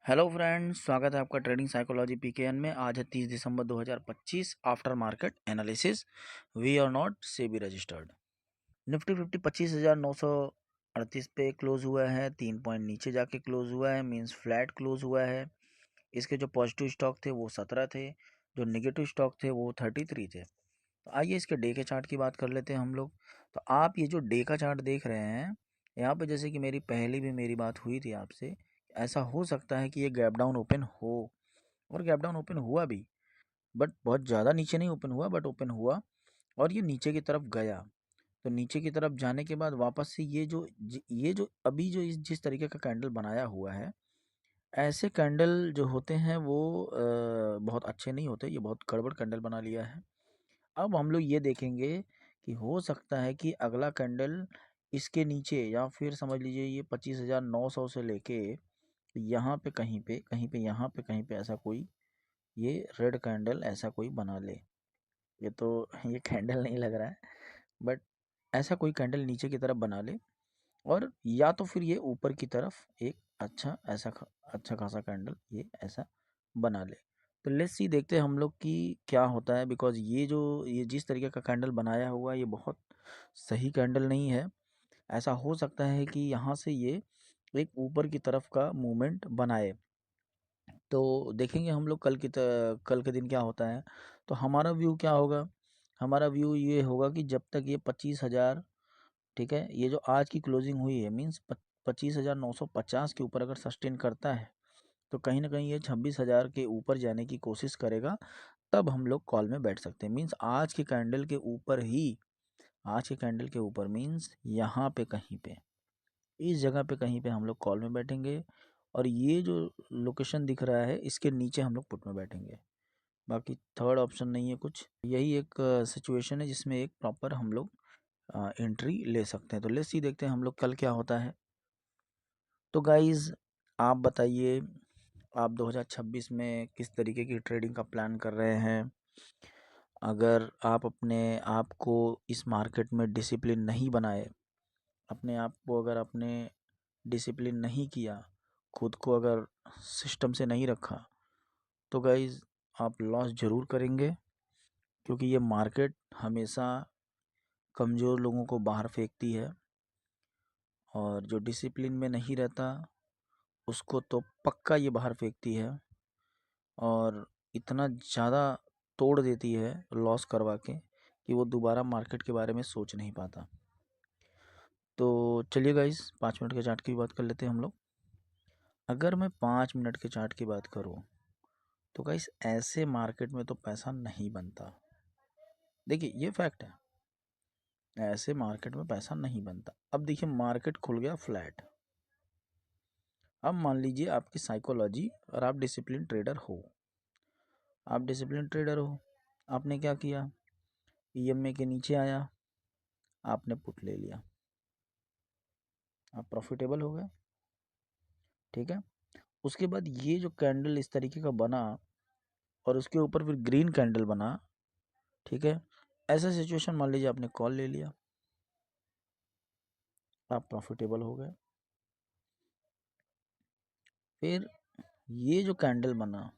Hello friends, स्वागत है आपका ट्रेडिंग साइकोलॉजी पीकेएन में। आज है 30 दिसंबर 2025। After market analysis, we are not SEBI registered. Nifty 50 25,938 पे क्लोज हुआ है। 3 पॉइंट नीचे जाके क्लोज हुआ है, मींस फ्लैट क्लोज हुआ है। इसके जो पॉजिटिव स्टॉक थे वो 17 थे, जो नेगेटिव स्टॉक थे वो 33 थे। तो आइए इसके डे के चार्ट की बात कर लेते हैं हम लोग। तो आप ये जो डे का चार्ट देख रहे हैं, यहाँ पे जैसे कि मेरी बात हुई थी आपसे, ऐसा हो सकता है कि ये गैप डाउन ओपन हो, और गैप डाउन ओपन हुआ भी, बट बहुत ज़्यादा नीचे नहीं ओपन हुआ, बट ओपन हुआ और ये नीचे की तरफ गया। तो नीचे की तरफ जाने के बाद वापस से ये जो अभी जो जिस तरीके का कैंडल बनाया हुआ है, ऐसे कैंडल जो होते हैं वो बहुत अच्छे नहीं होते। ये बहुत गड़बड़ कैंडल बना लिया है। अब हम लोग ये देखेंगे कि हो सकता है कि अगला कैंडल इसके नीचे, या फिर समझ लीजिए ये 25,900 से लेके यहाँ पे कहीं पे यहाँ पे कहीं पे ऐसा कोई ये रेड कैंडल ऐसा कोई बना ले। ये तो ये कैंडल नहीं लग रहा है, बट ऐसा कोई कैंडल नीचे की तरफ बना ले, और या तो फिर ये ऊपर की तरफ एक अच्छा खासा कैंडल ये ऐसा बना ले। तो लेट्स सी, देखते हैं हम लोग कि क्या होता है। बिकॉज ये जिस तरीके का कैंडल बनाया हुआ है ये बहुत सही कैंडल नहीं है। ऐसा हो सकता है कि यहाँ से ये एक ऊपर की तरफ का मूवमेंट बनाए। तो देखेंगे हम लोग कल के दिन क्या होता है। तो हमारा व्यू क्या होगा? हमारा व्यू ये होगा कि जब तक ये 25,000, ठीक है, ये जो आज की क्लोजिंग हुई है मीन्स 25,950 के ऊपर अगर सस्टेन करता है, तो कहीं ना कहीं ये 26,000 के ऊपर जाने की कोशिश करेगा। तब हम लोग कॉल में बैठ सकते हैं। मीन्स आज के कैंडल के ऊपर ही, आज के कैंडल के ऊपर मीन्स यहाँ पे कहीं पे, इस जगह पे कहीं पे हम लोग कॉल में बैठेंगे, और ये जो लोकेशन दिख रहा है इसके नीचे हम लोग पुट में बैठेंगे। बाकी थर्ड ऑप्शन नहीं है कुछ। यही एक सिचुएशन है जिसमें एक प्रॉपर हम लोग एंट्री ले सकते हैं। तो लेट्स सी, देखते हैं हम लोग कल क्या होता है। तो गाइज, आप बताइए, आप 2026 में किस तरीके की ट्रेडिंग का प्लान कर रहे हैं? अगर आप अपने आप को इस मार्केट में डिसिप्लिन नहीं बनाए, अपने आप को अगर आपने डिसिप्लिन नहीं किया, खुद को अगर सिस्टम से नहीं रखा, तो गाइज आप लॉस ज़रूर करेंगे। क्योंकि ये मार्केट हमेशा कमज़ोर लोगों को बाहर फेंकती है, और जो डिसिप्लिन में नहीं रहता उसको तो पक्का ये बाहर फेंकती है, और इतना ज़्यादा तोड़ देती है लॉस करवा के कि वो दोबारा मार्केट के बारे में सोच नहीं पाता। तो चलिए गाइस, 5 मिनट के चार्ट की बात कर लेते हैं हम लोग। अगर मैं 5 मिनट के चार्ट की बात करूँ, तो गाइस ऐसे मार्केट में तो पैसा नहीं बनता। देखिए ये फैक्ट है, ऐसे मार्केट में पैसा नहीं बनता। अब देखिए मार्केट खुल गया फ्लैट। अब मान लीजिए आपकी साइकोलॉजी और आप डिसिप्लिन ट्रेडर हो। आप डिसिप्लिन ट्रेडर हो, आपने क्या किया? ईएमए के नीचे आया, आपने पुट ले लिया, आप प्रॉफिटेबल हो गए। ठीक है, उसके बाद ये जो कैंडल इस तरीके का बना, और उसके ऊपर फिर ग्रीन कैंडल बना, ठीक है, ऐसा सिचुएशन मान लीजिए आपने कॉल ले लिया, आप प्रॉफिटेबल हो गए। फिर ये जो कैंडल बना,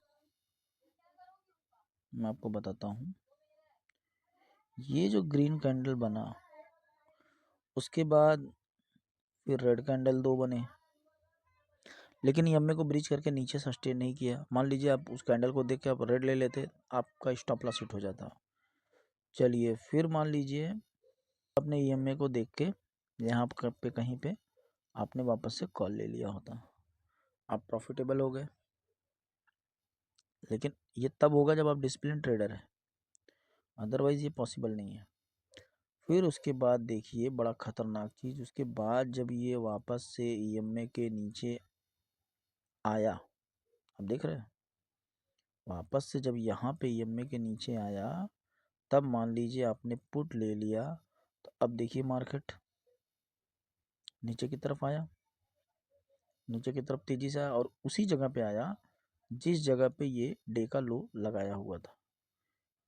मैं आपको बताता हूँ, ये जो ग्रीन कैंडल बना, उसके बाद फिर रेड कैंडल दो बने, लेकिन ईएमए को ब्रीच करके नीचे सस्टेन नहीं किया। मान लीजिए आप उस कैंडल को देख के आप रेड ले लेते, आपका स्टॉप लॉस हिट हो जाता। चलिए फिर मान लीजिए अपने ईएमए को देख के यहाँ पे कहीं पे आपने वापस से कॉल ले लिया होता, आप प्रॉफिटेबल हो गए। लेकिन ये तब होगा जब आप डिसिप्लिन ट्रेडर है, अदरवाइज ये पॉसिबल नहीं है। फिर उसके बाद देखिए बड़ा खतरनाक चीज़, उसके बाद जब ये वापस से ईएमए के नीचे आया, आप देख रहे हैं, वापस से जब यहाँ पे ईएमए के नीचे आया, तब मान लीजिए आपने पुट ले लिया। तो अब देखिए मार्केट नीचे की तरफ आया, नीचे की तरफ तेजी से आया, और उसी जगह पे आया जिस जगह पे ये डे का लो लगाया हुआ था,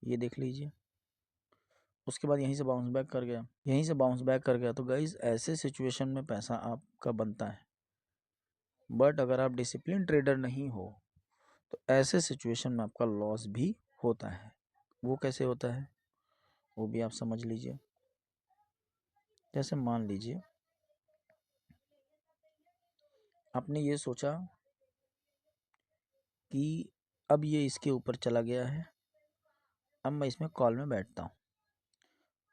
ये देख लीजिए। उसके बाद यहीं से बाउंस बैक कर गया, यहीं से बाउंस बैक कर गया। तो गाइज ऐसे सिचुएशन में पैसा आपका बनता है। बट अगर आप डिसिप्लिन ट्रेडर नहीं हो तो ऐसे सिचुएशन में आपका लॉस भी होता है। वो कैसे होता है वो भी आप समझ लीजिए। जैसे मान लीजिए आपने ये सोचा कि अब ये इसके ऊपर चला गया है, अब मैं इसमें कॉल में बैठता हूँ।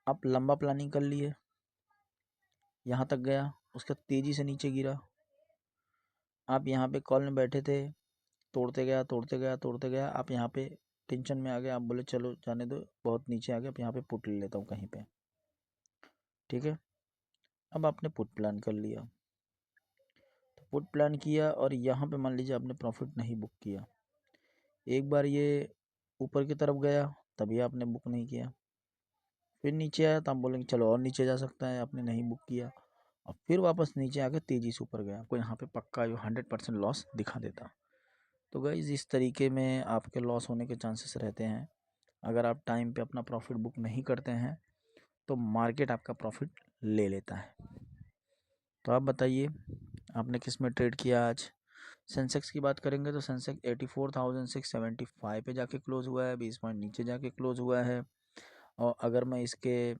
आप लंबा प्लानिंग कर लिए, यहाँ तक गया, उसका तेज़ी से नीचे गिरा, आप यहाँ पे कॉल में बैठे थे, तोड़ते गया तोड़ते गया तोड़ते गया, आप यहाँ पे टेंशन में आ गए, आप बोले चलो जाने दो बहुत नीचे आ गया, अब यहाँ पे पुट ले लेता हूँ कहीं पे, ठीक है। अब आपने पुट प्लान कर लिया, तो पुट प्लान किया और यहाँ पे मान लीजिए आपने प्रॉफिट नहीं बुक किया। एक बार ये ऊपर की तरफ गया तभी आपने बुक नहीं किया, फिर नीचे आया तो आप बोलेंगे चलो और नीचे जा सकता है, आपने नहीं बुक किया, और फिर वापस नीचे आके तेज़ी से ऊपर गया, आपको यहाँ पे पक्का 100% लॉस दिखा देता। तो गाइज इस तरीके में आपके लॉस होने के चांसेस रहते हैं। अगर आप टाइम पे अपना प्रॉफिट बुक नहीं करते हैं तो मार्केट आपका प्रॉफिट ले लेता है। तो आप बताइए आपने किस में ट्रेड किया आज। सेंसेक्स की बात करेंगे तो सेंसेक्स 84,675 पे जाके क्लोज हुआ है, 20 पॉइंट नीचे जाके क्लोज हुआ है। और अगर मैं इसके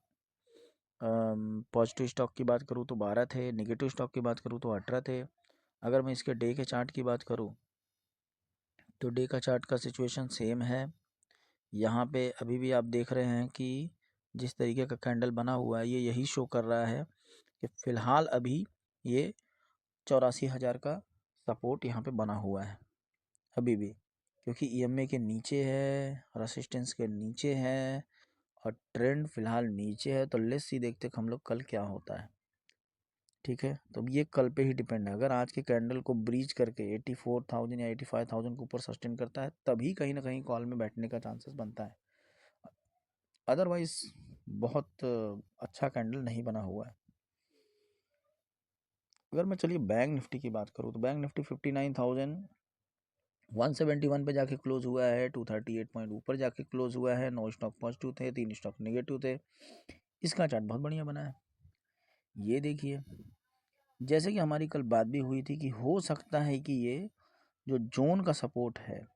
पॉजिटिव स्टॉक की बात करूँ तो 12 थे, नेगेटिव स्टॉक की बात करूँ तो 18 थे। अगर मैं इसके डे के चार्ट की बात करूँ तो डे का चार्ट का सिचुएशन सेम है। यहाँ पे अभी भी आप देख रहे हैं कि जिस तरीके का कैंडल बना हुआ है ये यही शो कर रहा है कि फ़िलहाल अभी ये 84,000 का सपोर्ट यहाँ पे बना हुआ है अभी भी, क्योंकि ईएमए के नीचे है, रेसिस्टेंस के नीचे है और ट्रेंड फ़िलहाल नीचे है। तो लेट्स सी देखते हैं हम लोग कल क्या होता है, ठीक है। तो अब ये कल पे ही डिपेंड है। अगर आज के कैंडल को ब्रीच करके 84,000 या 85,000 के ऊपर सस्टेन करता है तभी कहीं ना कहीं कॉल में बैठने का चांसेस बनता है, अदरवाइज बहुत अच्छा कैंडल नहीं बना हुआ है। अगर मैं चलिए बैंक निफ्टी की बात करूँ तो बैंक निफ्टी 59,171 पे जाके क्लोज हुआ है, 238 पॉइंट ऊपर जाके क्लोज हुआ है। 9 स्टॉक पॉजिटिव थे, 3 स्टॉक नेगेटिव थे। इसका चार्ट बहुत बढ़िया बना है। ये देखिए जैसे कि हमारी कल बात भी हुई थी कि हो सकता है कि ये जो जोन का सपोर्ट है,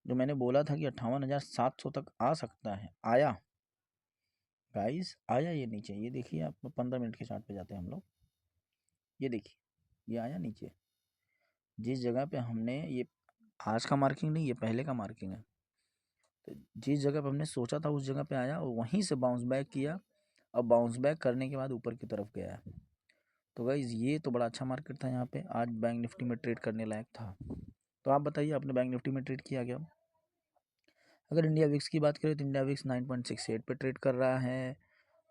जो मैंने बोला था कि 58,700 तक आ सकता है, आया गाइस, आया ये नीचे। ये देखिए आप 15 मिनट के चार्ट पे जाते हैं हम लोग, ये देखिए ये आया नीचे। जिस जगह पे हमने ये आज का मार्किंग नहीं, ये पहले का मार्किंग है। तो जिस जगह पे हमने सोचा था उस जगह पे आया और वहीं से बाउंस बैक किया, और बाउंस बैक करने के बाद ऊपर की तरफ गया है। तो गाइज ये तो बड़ा अच्छा मार्केट था, यहाँ पे आज बैंक निफ्टी में ट्रेड करने लायक था। तो आप बताइए आपने बैंक निफ्टी में ट्रेड किया क्या। अगर इंडिया विक्स की बात करें तो इंडिया विक्स 9.68 पे ट्रेड कर रहा है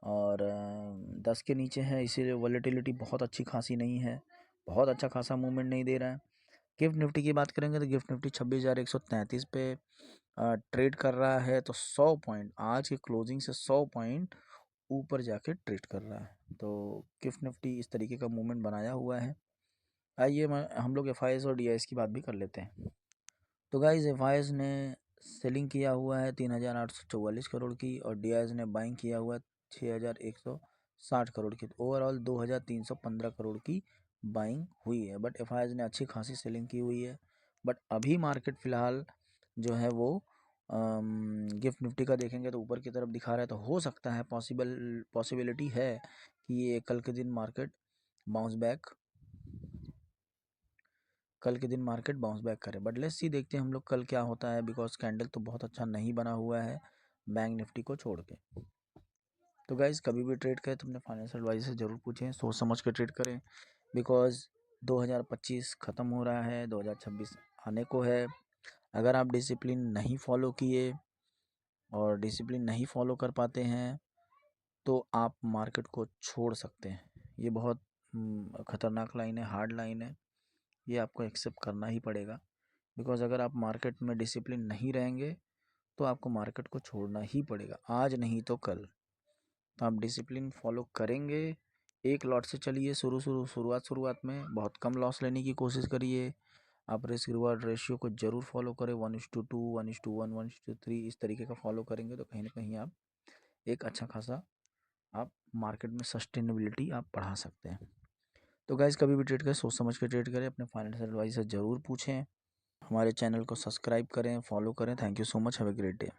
और 10 के नीचे है, इसीलिए वॉलेटिलिटी बहुत अच्छी खासी नहीं है, बहुत अच्छा खासा मूवमेंट नहीं दे रहा है। गिफ्ट निफ्टी की बात करेंगे तो गिफ्ट निफ्टी 26,133 पे ट्रेड कर रहा है, तो 100 पॉइंट आज के क्लोजिंग से 100 पॉइंट ऊपर जाके ट्रेड कर रहा है। तो गिफ्ट निफ्टी इस तरीके का मूवमेंट बनाया हुआ है। आइए हम लोग एफ और डी की बात भी कर लेते हैं। तो गाइज एफ ने सेलिंग किया हुआ है 3,844 करोड़ की, और डी ने बाइंग किया हुआ है 6,160 करोड़ की। तो ओवरऑल 2,315 करोड़ की बाइंग हुई है, बट एफ ने अच्छी खासी सेलिंग की हुई है। बट अभी मार्केट फ़िलहाल जो है वो गिफ्ट निफ्टी का देखेंगे तो ऊपर की तरफ दिखा रहा है, तो हो सकता है पॉसिबिलिटी है कि ये बाउंस बैक कल के दिन मार्केट बाउंस बैक करे। बट लेट्स सी देखते हैं हम लोग कल क्या होता है, बिकॉज कैंडल तो बहुत अच्छा नहीं बना हुआ है बैंक निफ्टी को छोड़ के। तो गाइज कभी भी ट्रेड करें तो अपने फाइनेंशियल एडवाइजर से ज़रूर पूछें, सोच समझ के ट्रेड करें, बिकॉज 2025 ख़त्म हो रहा है, 2026 आने को है। अगर आप डिसिप्लिन नहीं फॉलो किए और डिसिप्लिन नहीं फॉलो कर पाते हैं तो आप मार्केट को छोड़ सकते हैं। ये बहुत ख़तरनाक लाइन है, हार्ड लाइन है, ये आपको एक्सेप्ट करना ही पड़ेगा। बिकॉज अगर आप मार्केट में डिसिप्लिन नहीं रहेंगे तो आपको मार्केट को छोड़ना ही पड़ेगा, आज नहीं तो कल। तो आप डिसिप्लिन फॉलो करेंगे, एक लॉट से चलिए, शुरुआत में बहुत कम लॉस लेने की कोशिश करिए। आप रिस्क रिवार्ड रेशियो को ज़रूर फॉलो करें, 1:2, 1:1, 1:3, इस तरीके का फॉलो करेंगे तो कहीं ना कहीं आप एक अच्छा खासा आप मार्केट में सस्टेनेबिलिटी आप बढ़ा सकते हैं। तो गाइस कभी भी ट्रेड करें सोच समझ के ट्रेड करें, अपने फाइनेंशियल एडवाइजर ज़रूर पूछें। हमारे चैनल को सब्सक्राइब करें, फॉलो करें। Thank you so much, have a great day.